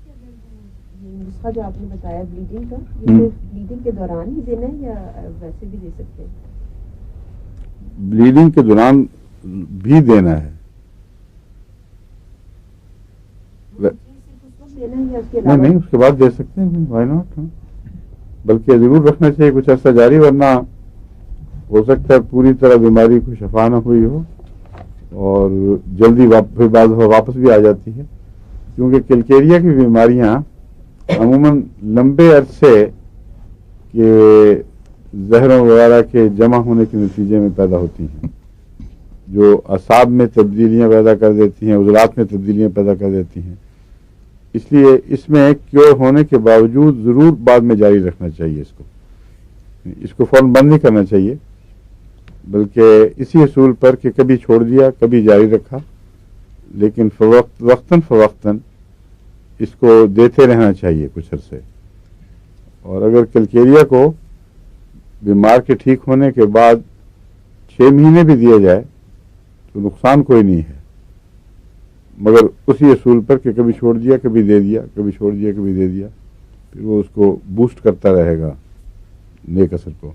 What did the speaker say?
نسخہ جو آپ نے بتایا بلیڈنگ کا، یہ صرف بلیڈنگ کے دوران ہی دینا ہے یا ویسے بھی دے سکتے ہیں؟ بلیڈنگ کے دوران بھی دینا ہے. نہیں اس کے بعد دے سکتے ہیں، وائی ناٹ. بلکہ ضرور رکھنا چاہیے کچھ عرصہ جاری، ورنہ ہو سکتا ہے پوری طرح بیماری کو شفا نہ ہوئی ہو اور جلدی پھر بعض واپس بھی آ جاتی ہے. کیونکہ کلکیریا کی بیماریاں عموماً لمبے عرصے کے زہروں وغیرہ کے جمع ہونے کے نتیجے میں پیدا ہوتی ہیں، جو اعصاب میں تبدیلیاں پیدا کر دیتی ہیں، عضلات میں تبدیلیاں پیدا کر دیتی ہیں. اس لیے اس میں کیور ہونے کے باوجود ضرور بعد میں جاری رکھنا چاہیے. اس کو فوراً بند نہیں کرنا چاہیے، بلکہ اسی اصول پر کہ کبھی چھوڑ دیا کبھی جاری رکھا، لیکن وقتاً فوقتاً اس کو دیتے رہنا چاہیے کچھ عرصے. اور اگر کلکیریا کو بیمار کے ٹھیک ہونے کے بعد 6 مہینے بھی دیا جائے تو نقصان کوئی نہیں ہے، مگر اسی اصول پر کہ کبھی چھوڑ دیا کبھی دے دیا، کبھی چھوڑ دیا کبھی دے دیا، پھر وہ اس کو بوسٹ کرتا رہے گا نیک اثر کو.